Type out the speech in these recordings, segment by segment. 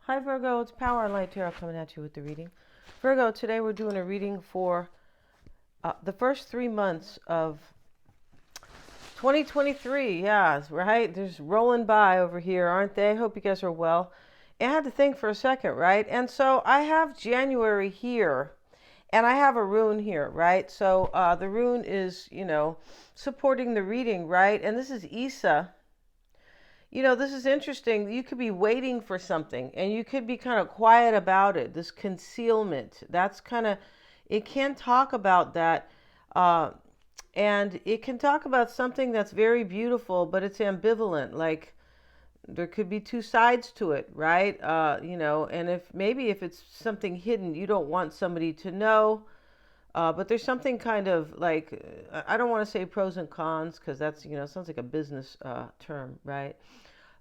Hi Virgo, it's Power and Light Tarot coming at you with the reading. Virgo, today we're doing a reading for the first 3 months of 2023. Yeah, right? There's rolling by over here, aren't they? Hope you guys are well. I had to think for a second, right? And so I have January here and I have a rune here, right? So the rune is, supporting the reading, right? And this is Isa. This is interesting. You could be waiting for something and you could be kind of quiet about it. This concealment, that's kind of, it can talk about that. Uh, and it can talk about something that's very beautiful, but it's ambivalent. Like there could be two sides to it, right? And if it's something hidden, you don't want somebody to know. But there's something kind of like, I don't want to say pros and cons because that's, sounds like a business term, right?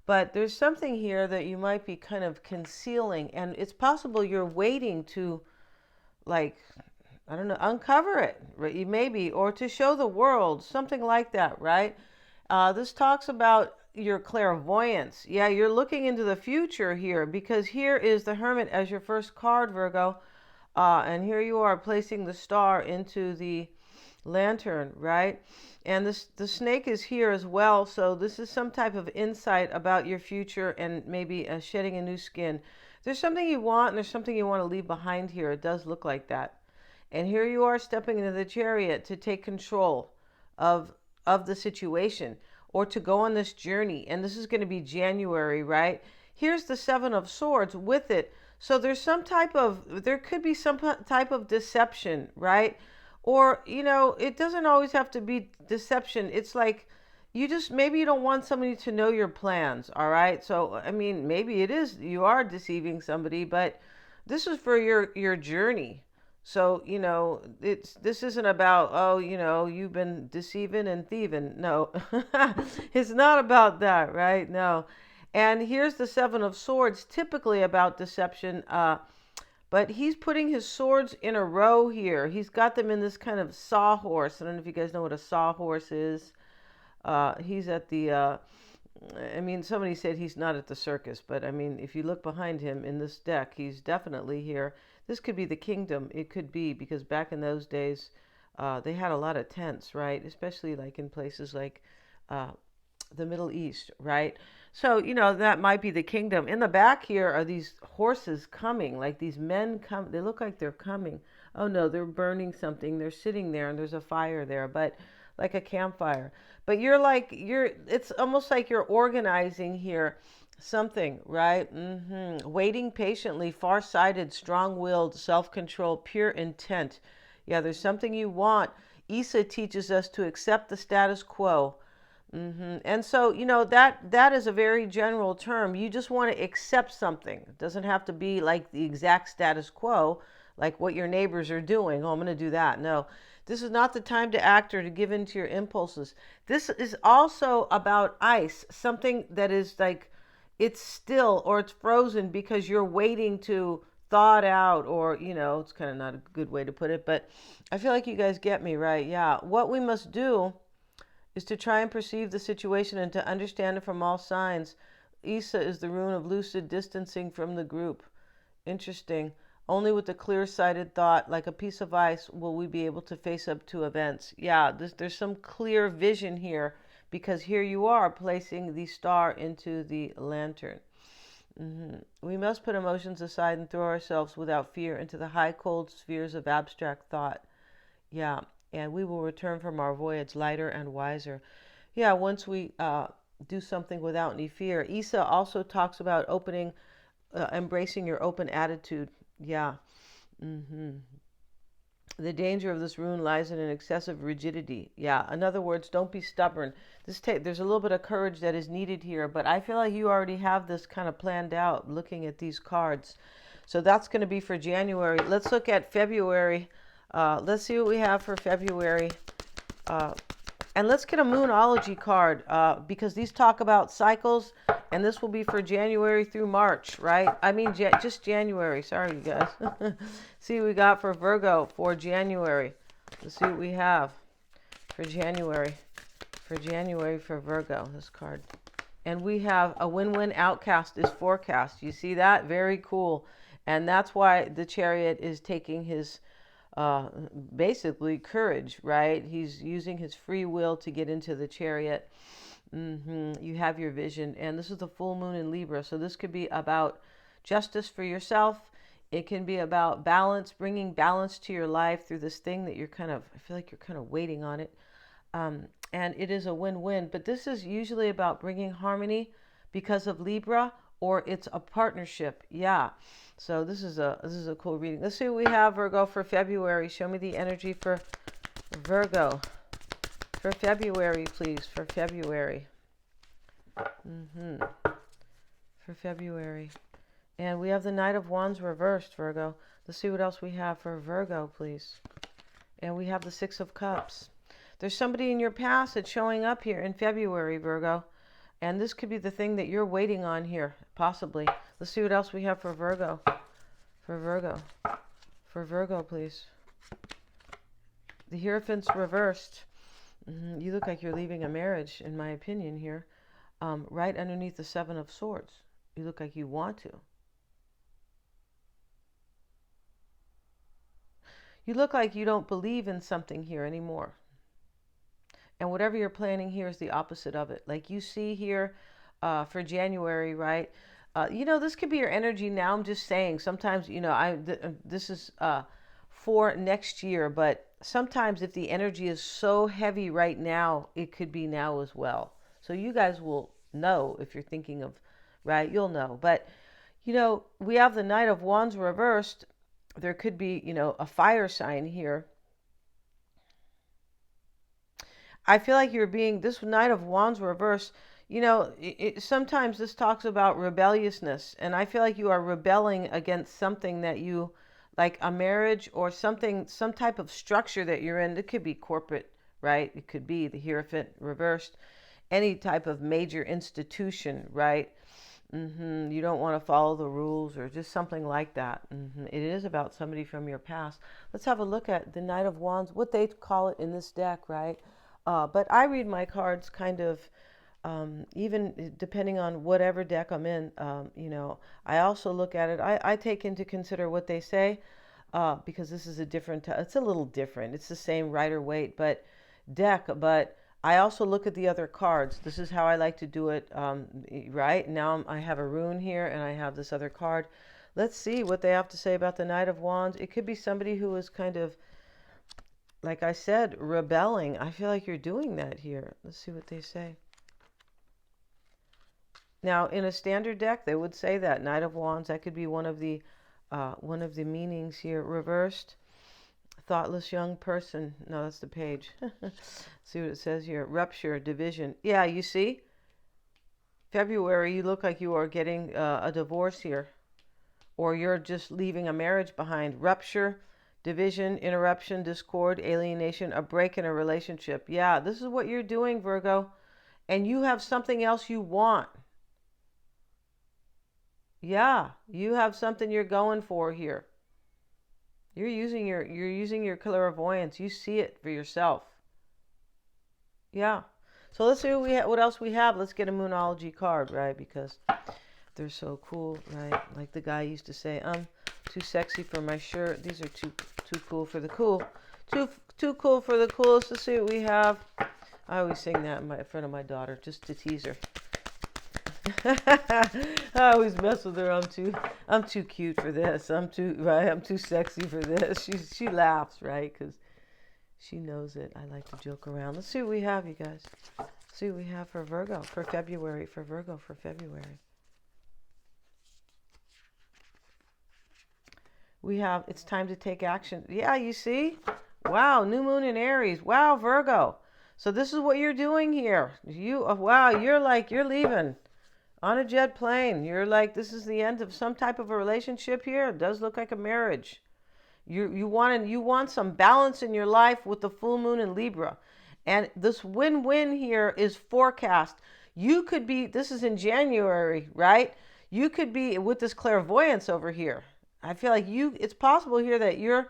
But there's something here that you might be kind of concealing, and it's possible you're waiting to, like, I don't know, uncover it, right? You maybe, or to show the world, something like that, right? This talks about your clairvoyance. Yeah, you're looking into the future here because here is the Hermit as your first card, Virgo. And here you are placing the star into the lantern, right? And the snake is here as well. So this is some type of insight about your future and maybe shedding a new skin. There's something you want and there's something you want to leave behind here. It does look like that. And here you are stepping into the chariot to take control of the situation or to go on this journey. And this is going to be January, right? Here's the Seven of Swords with it. So there could be some type of deception, right? Or, it doesn't always have to be deception. It's like maybe you don't want somebody to know your plans, all right? So, I mean, maybe you are deceiving somebody, but this is for your journey. So, this isn't about, oh, you've been deceiving and thieving. No, it's not about that, right? No. And here's the Seven of Swords, typically about deception. But he's putting his swords in a row here. He's got them in this kind of sawhorse. I don't know if you guys know what a sawhorse is. He's at the, somebody said he's not at the circus, but I mean, if you look behind him in this deck, he's definitely here. This could be the kingdom. It could be because back in those days, they had a lot of tents, right? Especially like in places like the Middle East, right? So, that might be the kingdom. In the back here are these horses coming, like these men come. They look like they're coming. Oh no, they're burning something. They're sitting there and there's a fire there, but like a campfire. But it's almost like you're organizing here something, right? Waiting patiently, far-sighted, strong-willed, self-controlled, pure intent. Yeah, there's something you want. Isa teaches us to accept the status quo. And so, that is a very general term. You just want to accept something. It doesn't have to be like the exact status quo, like what your neighbors are doing. Oh, I'm going to do that. No, this is not the time to act or to give in to your impulses. This is also about ice, something that is like it's still or it's frozen because you're waiting to thaw it out, or, it's kind of not a good way to put it, but I feel like you guys get me, right? Yeah. What we must do is to try and perceive the situation and to understand it from all signs. Isa is the rune of lucid distancing from the group. Interesting. Only with a clear-sighted thought, like a piece of ice, will we be able to face up to events. Yeah, there's some clear vision here because here you are placing the star into the lantern. We must put emotions aside and throw ourselves without fear into the high, cold spheres of abstract thought. Yeah, and we will return from our voyage lighter and wiser. Yeah, once we do something without any fear. Isa also talks about embracing your open attitude. Yeah. The danger of this rune lies in an excessive rigidity. Yeah, in other words, don't be stubborn. There's a little bit of courage that is needed here, but I feel like you already have this kind of planned out looking at these cards. So that's going to be for January. Let's look at February. Let's see what we have for February. And let's get a Moonology card because these talk about cycles, and this will be for January through March, right? I mean, just January. Sorry, you guys. See what we got for Virgo for January. Let's see what we have for January. For January for Virgo, this card. And we have a win-win outcast is forecast. You see that? Very cool. And that's why the Chariot is taking his uh, basically courage, right? He's using his free will to get into the Chariot. You have your vision. And this is the full moon in Libra. So this could be about justice for yourself. It can be about balance, bringing balance to your life through this thing that you're kind of, I feel like you're kind of waiting on it. And it is a win-win. But this is usually about bringing harmony because of Libra, or it's a partnership. Yeah. So this is a cool reading. Let's see what we have, Virgo, for February. Show me the energy for Virgo for February, please. For February. For February. And we have the Knight of Wands reversed, Virgo. Let's see what else we have for Virgo, please. And we have the Six of Cups. There's somebody in your past that's showing up here in February, Virgo. And this could be the thing that you're waiting on here, possibly. Let's see what else we have for Virgo. For Virgo. For Virgo, please. The Hierophant's reversed. You look like you're leaving a marriage, in my opinion, here. Right underneath the Seven of Swords. You look like you want to. You look like you don't believe in something here anymore. And whatever you're planning here is the opposite of it. Like you see here for January, right? This could be your energy now. I'm just saying sometimes, this is for next year. But sometimes if the energy is so heavy right now, it could be now as well. So you guys will know if you're thinking of, right? You'll know. But, we have the Knight of Wands reversed. There could be, a fire sign here. I feel like this Knight of Wands reverse, sometimes this talks about rebelliousness. And I feel like you are rebelling against something that you, like a marriage or something, some type of structure that you're in. It could be corporate, right? It could be the Hierophant reversed. Any type of major institution, right? You don't want to follow the rules or just something like that. It is about somebody from your past. Let's have a look at the Knight of Wands, what they call it in this deck, right? But I read my cards kind of, even depending on whatever deck I'm in, I also look at it. I take into consider what they say, because this is it's a little different. It's the same Rider-Waite deck, but I also look at the other cards. This is how I like to do it, right? Now I have a rune here and I have this other card. Let's see what they have to say about the Knight of Wands. It could be somebody who is kind of, like I said, rebelling. I feel like you're doing that here. Let's see what they say. Now, in a standard deck, they would say that Knight of Wands. That could be one of the meanings here. Reversed, thoughtless young person. No, that's the page. See what it says here. Rupture, division. Yeah, you see? February, you look like you are getting a divorce here. Or you're just leaving a marriage behind. Rupture, division, interruption, discord, alienation, a break in a relationship. Yeah, this is what you're doing, Virgo. And you have something else you want. Yeah, you have something you're going for here. You're using your clairvoyance. You see it for yourself. Yeah. So let's see what else we have. Let's get a Moonology card, right? Because they're so cool, right? Like the guy used to say, I'm too sexy for my shirt. These are too cool for the cool. Too cool for the coolest. Let's see what we have. I always sing that in front of my daughter just to tease her. I always mess with her. I'm too cute for this. I'm too sexy for this. She laughs, right? Because she knows it. I like to joke around. Let's see what we have, you guys. Let's see what we have for Virgo for February. For Virgo for February. We have, it's time to take action. Yeah, you see? Wow, new moon in Aries. Wow, Virgo. So this is what you're doing here. Wow, you're leaving on a jet plane. You're like, this is the end of some type of a relationship here. It does look like a marriage. You want some balance in your life with the full moon in Libra. And this win-win here is forecast. You could be, this is in January, right? You could be with this clairvoyance over here. I feel like it's possible here that you're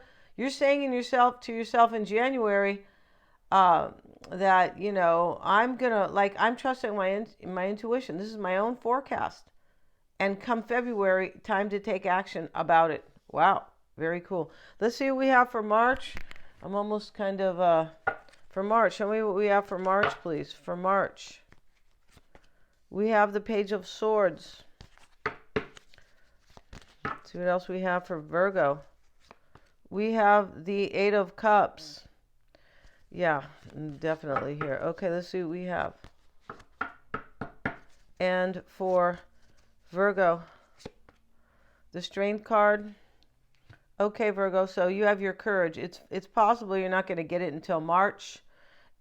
saying to yourself in January, that, you know, I'm gonna, like, I'm trusting my intuition. This is my own forecast. And come February, time to take action about it. Wow, very cool. Let's see what we have for March. I'm almost kind of for March. Show me what we have for March, please. For March, we have the Page of Swords. Let's see what else we have for Virgo. We have the Eight of Cups. Yeah, definitely here. Okay, let's see what we have. And for Virgo, the Strength card. Okay, Virgo, so you have your courage. It's possible you're not going to get it until March.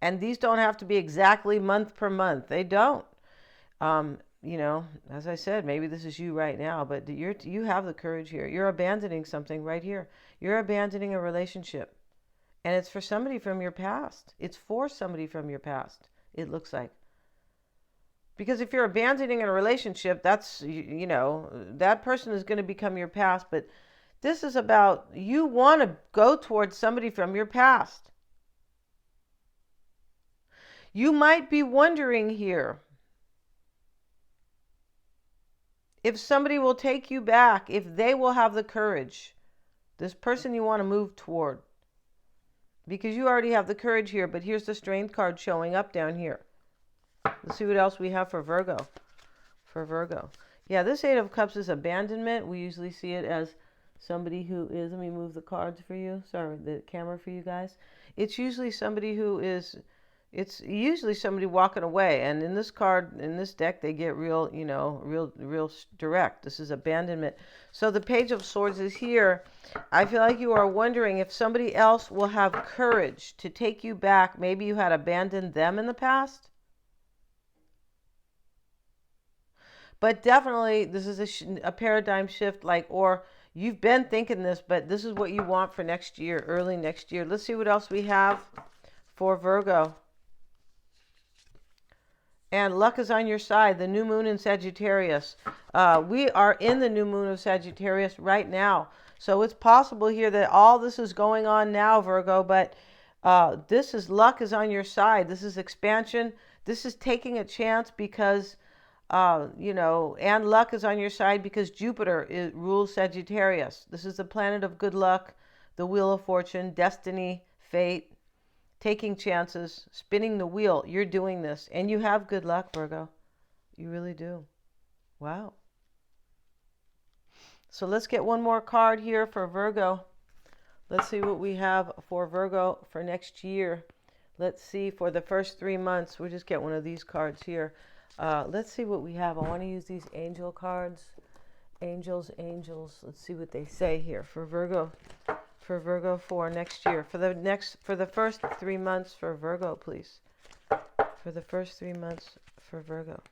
And these don't have to be exactly month per month. They don't. You know, as I said, maybe this is you right now, but you have the courage here. You're abandoning something right here. You're abandoning a relationship. And it's for somebody from your past. It's for somebody from your past, it looks like. Because if you're abandoning a relationship, that's, you know, that person is going to become your past. But this is about you want to go towards somebody from your past. You might be wondering here if somebody will take you back, if they will have the courage. This person you want to move toward. Because you already have the courage here, but here's the Strength card showing up down here. Let's see what else we have for Virgo. For Virgo. Yeah, this Eight of Cups is abandonment. We usually see it as somebody who is, let me move the cards for you. Sorry, the camera for you guys. It's usually somebody who is, it's usually somebody walking away. And in this card, in this deck, they get real, you know, real direct. This is abandonment. So the Page of Swords is here. I feel like you are wondering if somebody else will have courage to take you back. Maybe you had abandoned them in the past. But definitely, this is a paradigm shift, like, or you've been thinking this, but this is what you want for next year, early next year. Let's see what else we have for Virgo. And luck is on your side. The new moon in Sagittarius. We are in the new moon of Sagittarius right now. So it's possible here that all this is going on now, Virgo, but this is luck is on your side. This is expansion. This is taking a chance because, you know, and luck is on your side because Jupiter rules Sagittarius. This is the planet of good luck, the wheel of fortune, destiny, fate. Taking chances, spinning the wheel. You're doing this. And you have good luck, Virgo. You really do. Wow. So let's get one more card here for Virgo. Let's see what we have for Virgo for next year. Let's see for the first 3 months. We'll just get one of these cards here. Let's see what we have. I want to use these angel cards. Angels. Let's see what they say here for Virgo. For Virgo for next year. For the first 3 months for Virgo, please. For the first 3 months for Virgo.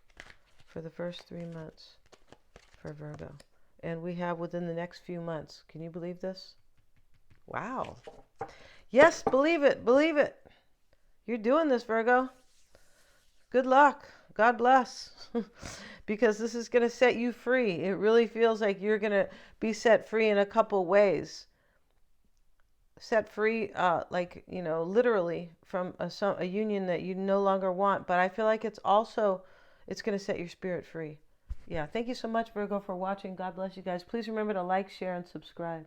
For the first 3 months for Virgo. And we have within the next few months. Can you believe this? Wow. Yes, believe it. Believe it. You're doing this, Virgo. Good luck. God bless. Because this is going to set you free. It really feels like you're going to be set free in a couple ways. Set free, like, you know, literally from a union that you no longer want. But I feel like it's also, it's going to set your spirit free. Yeah, thank you so much, Virgo, for watching. God bless you guys. Please remember to like, share, and subscribe.